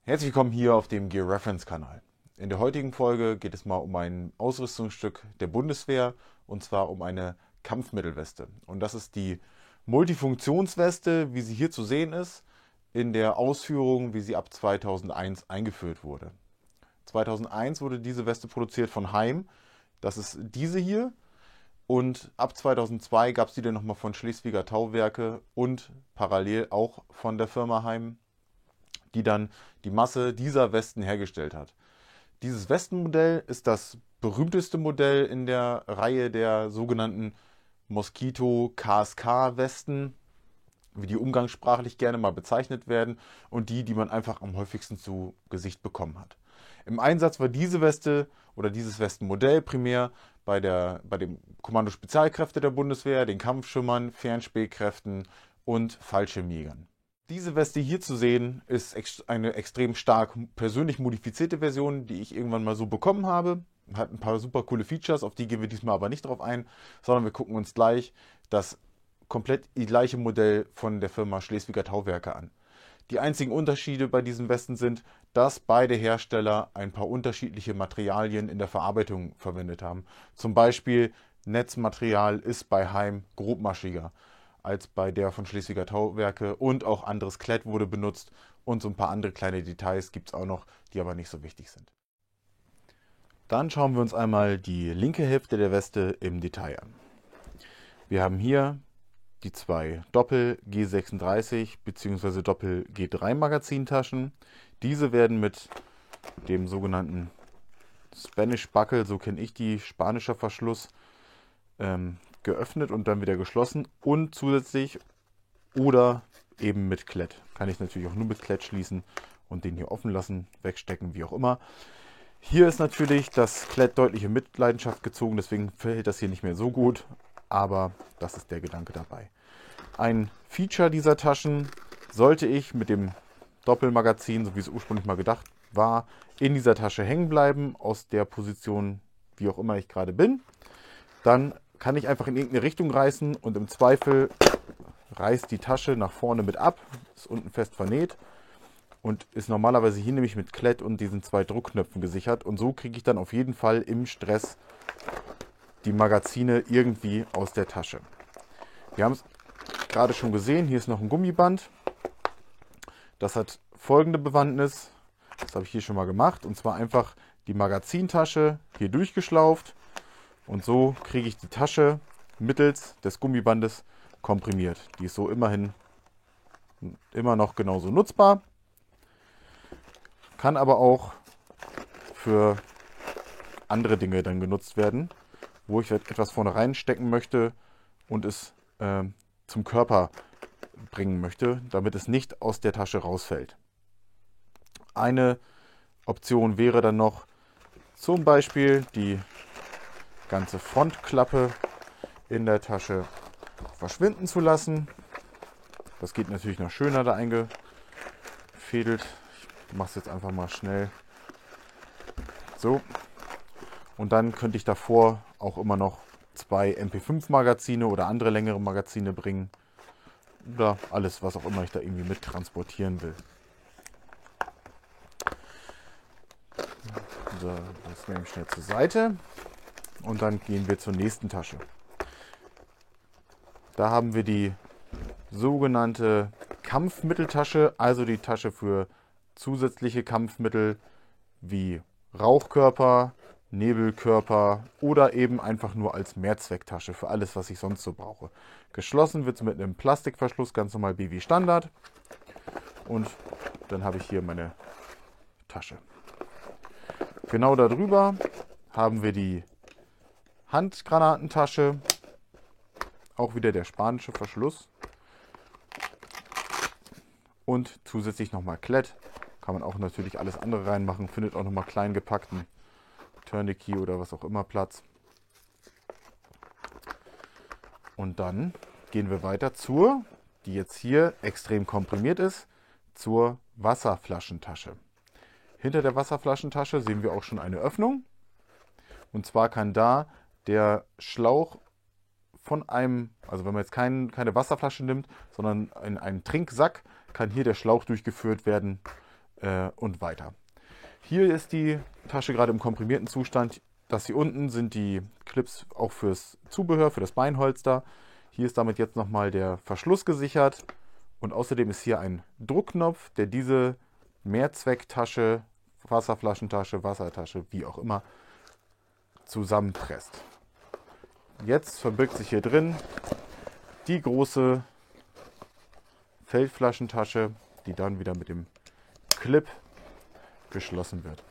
Herzlich willkommen hier auf dem Gear Reference Kanal. In der heutigen Folge geht es mal um ein Ausrüstungsstück der Bundeswehr und zwar um eine Kampfmittelweste. Und das ist die Multifunktionsweste, wie sie hier zu sehen ist, in der Ausführung, wie sie ab 2001 eingeführt wurde. 2001 wurde diese Weste produziert von Heim. Das ist diese hier. Und ab 2002 gab es die dann nochmal von Schleswiger Tauwerke und parallel auch von der Firma Heim, die dann die Masse dieser Westen hergestellt hat. Dieses Westenmodell ist das berühmteste Modell in der Reihe der sogenannten Mosquito KSK-Westen, wie die umgangssprachlich gerne mal bezeichnet werden und die man einfach am häufigsten zu Gesicht bekommen hat. Im Einsatz war diese Weste oder dieses Westenmodell primär bei dem Kommando Spezialkräfte der Bundeswehr, den Kampfschimmern, Fernspähkräften und Fallschirmjägern. Diese Weste hier zu sehen, ist eine extrem stark persönlich modifizierte Version, die ich irgendwann mal so bekommen habe. Hat ein paar super coole Features, auf die gehen wir diesmal aber nicht drauf ein, sondern wir gucken uns gleich das komplett gleiche Modell von der Firma Schleswiger Tauwerke an. Die einzigen Unterschiede bei diesen Westen sind, dass beide Hersteller ein paar unterschiedliche Materialien in der Verarbeitung verwendet haben. Zum Beispiel Netzmaterial ist bei Heim grobmaschiger als bei der von Schleswiger Tauwerke und auch anderes Klett wurde benutzt und so ein paar andere kleine Details gibt es auch noch, die aber nicht so wichtig sind. Dann schauen wir uns einmal die linke Hälfte der Weste im Detail an. Wir haben hier die zwei Doppel G36 bzw. Doppel G3 Magazintaschen. Diese werden mit dem sogenannten Spanish Buckle, so kenne ich die, spanischer Verschluss, geöffnet und dann wieder geschlossen und zusätzlich oder eben mit Klett. Kann ich natürlich auch nur mit Klett schließen und den hier offen lassen, wegstecken, wie auch immer. Hier ist natürlich das Klett deutlich in Mitleidenschaft gezogen, deswegen verhält das hier nicht mehr so gut, aber das ist der Gedanke dabei. Ein Feature dieser Taschen: sollte ich mit dem Doppelmagazin, so wie es ursprünglich mal gedacht war, in dieser Tasche hängen bleiben, aus der Position, wie auch immer ich gerade bin, dann kann ich einfach in irgendeine Richtung reißen und im Zweifel reißt die Tasche nach vorne mit ab, ist unten fest vernäht und ist normalerweise hier nämlich mit Klett und diesen zwei Druckknöpfen gesichert. Und so kriege ich dann auf jeden Fall im Stress die Magazine irgendwie aus der Tasche. Wir haben es gerade schon gesehen, hier ist noch ein Gummiband. Das hat folgende Bewandtnis, das habe ich hier schon mal gemacht, und zwar einfach die Magazintasche hier durchgeschlauft. Und so kriege ich die Tasche mittels des Gummibandes komprimiert. Die ist so immerhin immer noch genauso nutzbar. Kann aber auch für andere Dinge dann genutzt werden, wo ich etwas vorne reinstecken möchte und es zum Körper bringen möchte, damit es nicht aus der Tasche rausfällt. Eine Option wäre dann noch zum Beispiel die ganze Frontklappe in der Tasche verschwinden zu lassen. Das geht natürlich noch schöner da eingefädelt. Ich mache es jetzt einfach mal schnell. So. Und dann könnte ich davor auch immer noch zwei MP5 Magazine oder andere längere Magazine bringen. Oder alles, was auch immer ich da irgendwie mit transportieren will. So, das nehme ich schnell zur Seite. Und dann gehen wir zur nächsten Tasche. Da haben wir die sogenannte Kampfmitteltasche, also die Tasche für zusätzliche Kampfmittel wie Rauchkörper, Nebelkörper oder eben einfach nur als Mehrzwecktasche für alles, was ich sonst so brauche. Geschlossen wird es mit einem Plastikverschluss, ganz normal BW Standard. Und dann habe ich hier meine Tasche. Genau darüber haben wir die Handgranatentasche, auch wieder der spanische Verschluss und zusätzlich nochmal Klett. Kann man auch natürlich alles andere reinmachen, findet auch nochmal klein gepackten Tourniquet oder was auch immer Platz. Und dann gehen wir weiter zur, die jetzt hier extrem komprimiert ist, zur Wasserflaschentasche. Hinter der Wasserflaschentasche sehen wir auch schon eine Öffnung. Und zwar kann da der Schlauch von einem, also wenn man jetzt keine Wasserflasche nimmt, sondern in einen Trinksack, kann hier der Schlauch durchgeführt werden und weiter. Hier ist die Tasche gerade im komprimierten Zustand. Das hier unten sind die Clips auch fürs Zubehör, für das Beinholster. Hier ist damit jetzt nochmal der Verschluss gesichert. Und außerdem ist hier ein Druckknopf, der diese Mehrzwecktasche, Wasserflaschentasche, Wassertasche, wie auch immer, zusammenpresst. Jetzt verbirgt sich hier drin die große Feldflaschentasche, die dann wieder mit dem Clip geschlossen wird.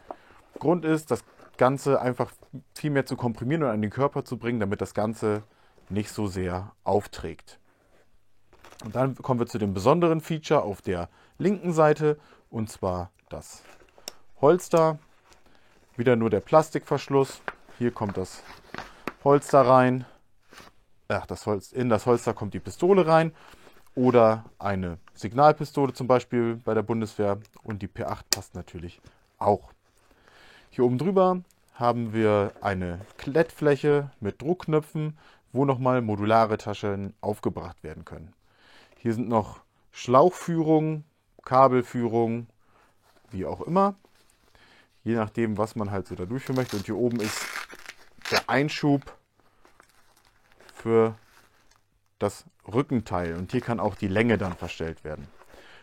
Grund ist, das Ganze einfach viel mehr zu komprimieren und an den Körper zu bringen, damit das Ganze nicht so sehr aufträgt. Und dann kommen wir zu dem besonderen Feature auf der linken Seite, und zwar das Holster. Wieder nur der Plastikverschluss. Hier kommt das Holster rein. In das Holster kommt die Pistole rein oder eine Signalpistole zum Beispiel bei der Bundeswehr, und die P8 passt natürlich auch. Hier oben drüber haben wir eine Klettfläche mit Druckknöpfen, wo nochmal modulare Taschen aufgebracht werden können. Hier sind noch Schlauchführungen, Kabelführungen, wie auch immer. Je nachdem, was man halt so da durchführen möchte. Und hier oben ist der Einschub für das Rückenteil. Und hier kann auch die Länge dann verstellt werden.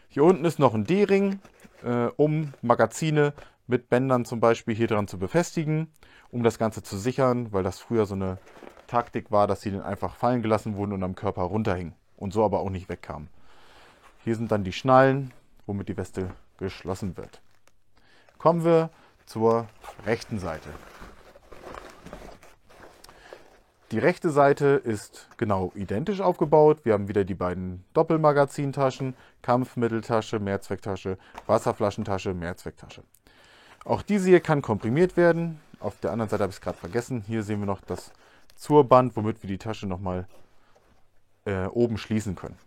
Hier unten ist noch ein D-Ring, um Magazine mit Bändern zum Beispiel hier dran zu befestigen, um das Ganze zu sichern, weil das früher so eine Taktik war, dass sie dann einfach fallen gelassen wurden und am Körper runterhingen und so aber auch nicht wegkamen. Hier sind dann die Schnallen, womit die Weste geschlossen wird. Kommen wir zur rechten Seite. Die rechte Seite ist genau identisch aufgebaut. Wir haben wieder die beiden Doppelmagazintaschen, Kampfmitteltasche, Mehrzwecktasche, Wasserflaschentasche, Mehrzwecktasche. Auch diese hier kann komprimiert werden. Auf der anderen Seite habe ich es gerade vergessen. Hier sehen wir noch das Zurband, womit wir die Tasche nochmal oben schließen können.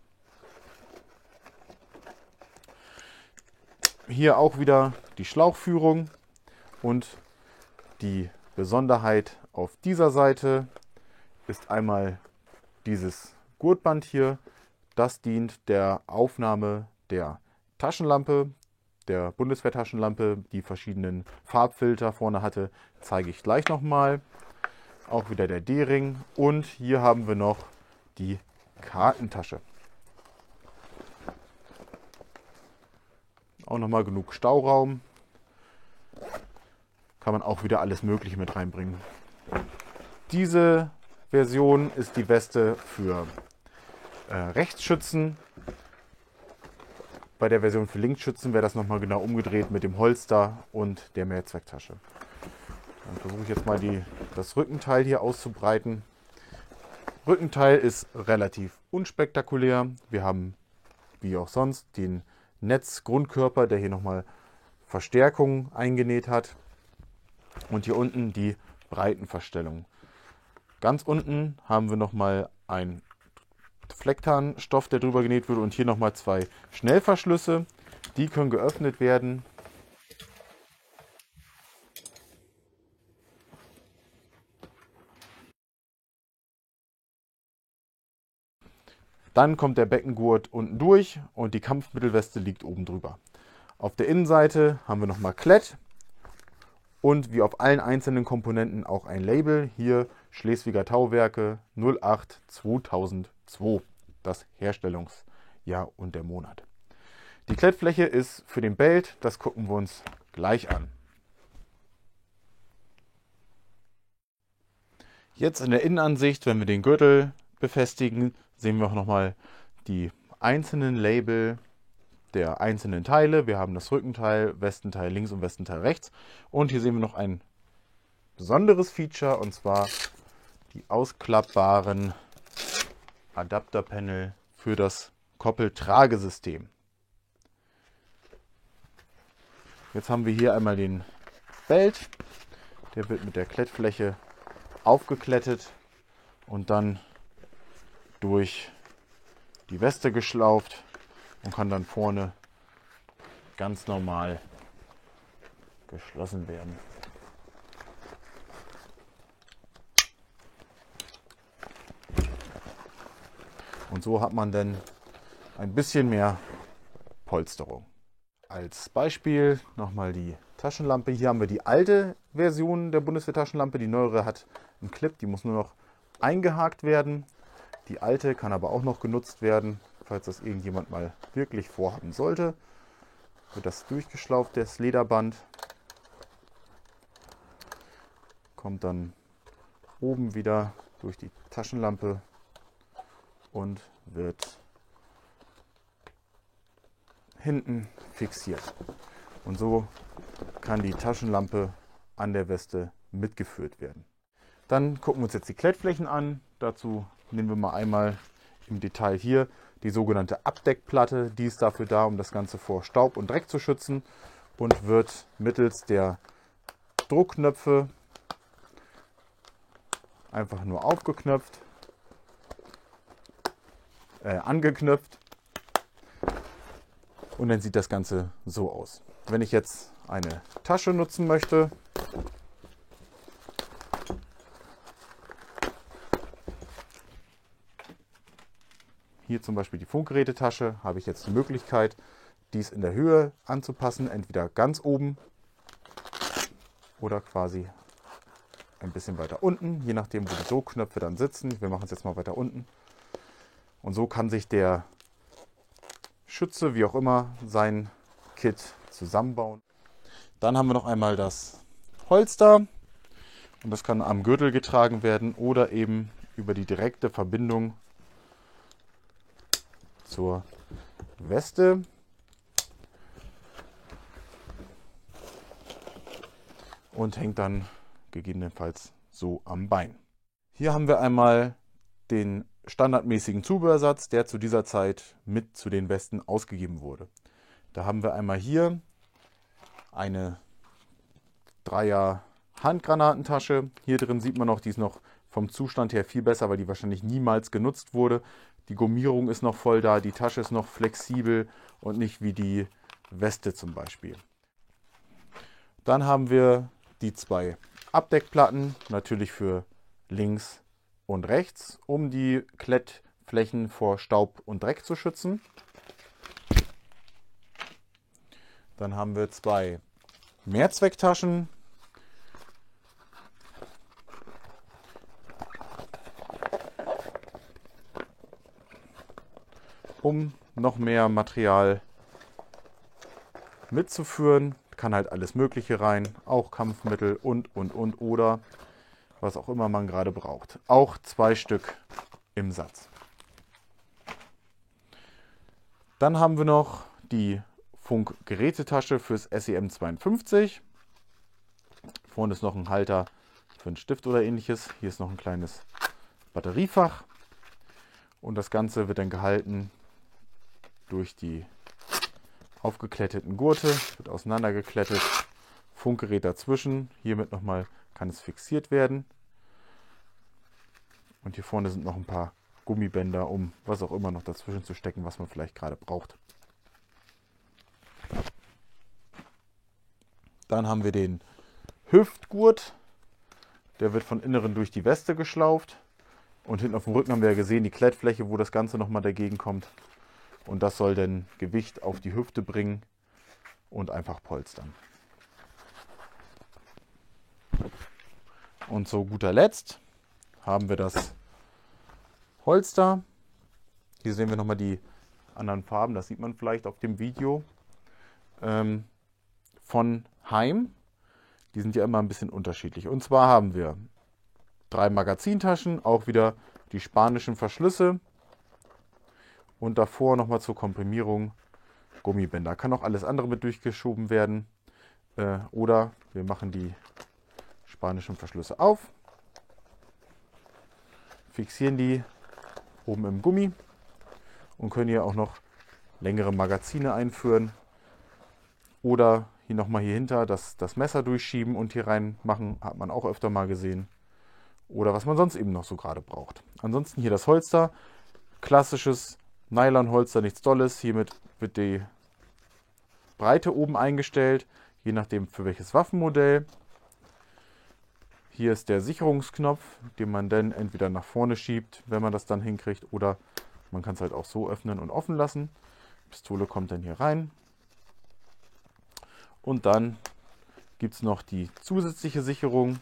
Hier auch wieder die Schlauchführung und die Besonderheit auf dieser Seite ist einmal dieses Gurtband hier. Das dient der Aufnahme der Taschenlampe, der Bundeswehrtaschenlampe, die verschiedenen Farbfilter vorne hatte, zeige ich gleich nochmal. Auch wieder der D-Ring, und hier haben wir noch die Kartentasche. Auch nochmal genug Stauraum. Kann man auch wieder alles Mögliche mit reinbringen. Diese Version ist die Weste für Rechtsschützen. Bei der Version für Linksschützen wäre das nochmal genau umgedreht mit dem Holster und der Mehrzwecktasche. Dann versuche ich jetzt mal das Rückenteil hier auszubreiten. Rückenteil ist relativ unspektakulär. Wir haben, wie auch sonst, den Netzgrundkörper, der hier nochmal Verstärkung eingenäht hat. Und hier unten die Breitenverstellung. Ganz unten haben wir nochmal einen Flecktarnstoff, der drüber genäht wird, und hier nochmal zwei Schnellverschlüsse. Die können geöffnet werden. Dann kommt der Beckengurt unten durch und die Kampfmittelweste liegt oben drüber. Auf der Innenseite haben wir nochmal Klett und wie auf allen einzelnen Komponenten auch ein Label. Hier Schleswiger Tauwerke 08 2002, das Herstellungsjahr und der Monat. Die Klettfläche ist für den Belt, das gucken wir uns gleich an. Jetzt in der Innenansicht, wenn wir den Gürtel befestigen, sehen wir auch nochmal die einzelnen Label der einzelnen Teile. Wir haben das Rückenteil, Westenteil links und Westenteil rechts. Und hier sehen wir noch ein besonderes Feature, und zwar die ausklappbaren Adapterpanel für das Koppeltragesystem. Jetzt haben wir hier einmal den Belt. Der wird mit der Klettfläche aufgeklettet und dann durch die Weste geschlauft und kann dann vorne ganz normal geschlossen werden. Und so hat man dann ein bisschen mehr Polsterung. Als Beispiel nochmal die Taschenlampe. Hier haben wir die alte Version der Bundeswehr-Taschenlampe. Die neuere hat einen Clip, die muss nur noch eingehakt werden. Die alte kann aber auch noch genutzt werden, falls das irgendjemand mal wirklich vorhaben sollte. Wird das durchgeschlauft, das Lederband. Kommt dann oben wieder durch die Taschenlampe und wird hinten fixiert. Und so kann die Taschenlampe an der Weste mitgeführt werden. Dann gucken wir uns jetzt die Klettflächen an. Dazu nehmen wir mal einmal im Detail hier die sogenannte Abdeckplatte. Die ist dafür da, um das Ganze vor Staub und Dreck zu schützen und wird mittels der Druckknöpfe einfach nur aufgeknöpft, angeknüpft. Und dann sieht das Ganze so aus. Wenn ich jetzt eine Tasche nutzen möchte, hier zum Beispiel die Funkgerätetasche, habe ich jetzt die Möglichkeit, dies in der Höhe anzupassen, entweder ganz oben oder quasi ein bisschen weiter unten, je nachdem, wo die Druckknöpfe dann sitzen. Wir machen es jetzt mal weiter unten. Und so kann sich der Schütze, wie auch immer, sein Kit zusammenbauen. Dann haben wir noch einmal das Holster. Und das kann am Gürtel getragen werden oder eben über die direkte Verbindung zur Weste. Und hängt dann gegebenenfalls so am Bein. Hier haben wir einmal den standardmäßigen Zubehörsatz, der zu dieser Zeit mit zu den Westen ausgegeben wurde. Da haben wir einmal hier eine 3er Handgranatentasche. Hier drin sieht man noch, die ist noch vom Zustand her viel besser, weil die wahrscheinlich niemals genutzt wurde. Die Gummierung ist noch voll da, die Tasche ist noch flexibel und nicht wie die Weste zum Beispiel. Dann haben wir die 2 Abdeckplatten, natürlich für links und rechts, um die Klettflächen vor Staub und Dreck zu schützen. Dann haben wir 2 Mehrzwecktaschen. Um noch mehr Material mitzuführen. Kann halt alles Mögliche rein, auch Kampfmittel und oder was auch immer man gerade braucht. Auch 2 Stück im Satz. Dann haben wir noch die Funkgerätetasche fürs SEM 52. Vorne ist noch ein Halter für einen Stift oder ähnliches. Hier ist noch ein kleines Batteriefach. Und das Ganze wird dann gehalten durch die aufgekletteten Gurte, wird auseinandergeklettet, Funkgerät dazwischen, hiermit nochmal kann es fixiert werden. Und hier vorne sind noch ein paar Gummibänder, um was auch immer noch dazwischen zu stecken, was man vielleicht gerade braucht. Dann haben wir den Hüftgurt, der wird von inneren durch die Weste geschlauft. Und hinten auf dem Rücken haben wir ja gesehen, die Klettfläche, wo das Ganze nochmal dagegen kommt. Und das soll dann Gewicht auf die Hüfte bringen und einfach polstern. Und zu guter Letzt haben wir das Holster. Hier sehen wir nochmal die anderen Farben, das sieht man vielleicht auf dem Video. Von Heim. Die sind ja immer ein bisschen unterschiedlich. Und zwar haben wir 3 Magazintaschen, auch wieder die spanischen Verschlüsse. Und davor nochmal zur Komprimierung Gummibänder. Kann auch alles andere mit durchgeschoben werden. Oder wir machen die spanischen Verschlüsse auf, fixieren die oben im Gummi und können hier auch noch längere Magazine einführen. Oder hier nochmal hier hinter das Messer durchschieben und hier rein machen. Hat man auch öfter mal gesehen. Oder was man sonst eben noch so gerade braucht. Ansonsten hier das Holster. Klassisches Nylonholster, nichts Dolles. Hiermit wird die Breite oben eingestellt, je nachdem für welches Waffenmodell. Hier ist der Sicherungsknopf, den man dann entweder nach vorne schiebt, wenn man das dann hinkriegt, oder man kann es halt auch so öffnen und offen lassen. Die Pistole kommt dann hier rein. Und dann gibt es noch die zusätzliche Sicherung,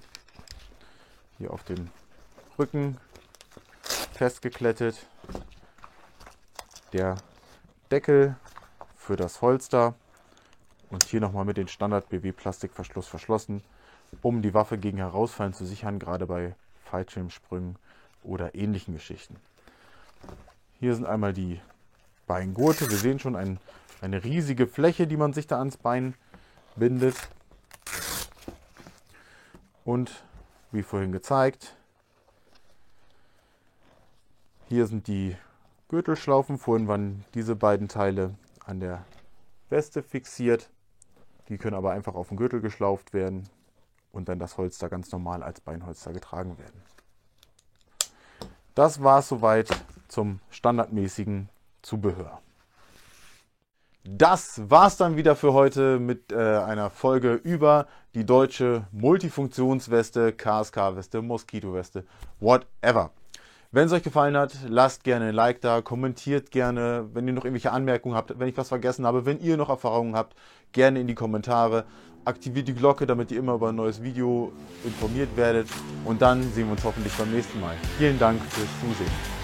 hier auf dem Rücken festgeklettet. Der Deckel für das Holster und hier nochmal mit dem Standard BW Plastikverschluss verschlossen, um die Waffe gegen Herausfallen zu sichern, gerade bei Fallschirmsprüngen oder ähnlichen Geschichten. Hier sind einmal die Beingurte. Wir sehen schon eine riesige Fläche, die man sich da ans Bein bindet. Und wie vorhin gezeigt, hier sind die Gürtelschlaufen. Vorhin waren diese beiden Teile an der Weste fixiert. Die können aber einfach auf den Gürtel geschlauft werden und dann das Holster ganz normal als Beinholster getragen werden. Das war es soweit zum standardmäßigen Zubehör. Das war's dann wieder für heute mit einer Folge über die deutsche Multifunktionsweste, KSK-Weste, Moskito-Weste, whatever. Wenn es euch gefallen hat, lasst gerne ein Like da, kommentiert gerne, wenn ihr noch irgendwelche Anmerkungen habt, wenn ich was vergessen habe, wenn ihr noch Erfahrungen habt, gerne in die Kommentare. Aktiviert die Glocke, damit ihr immer über ein neues Video informiert werdet. Und dann sehen wir uns hoffentlich beim nächsten Mal. Vielen Dank fürs Zusehen.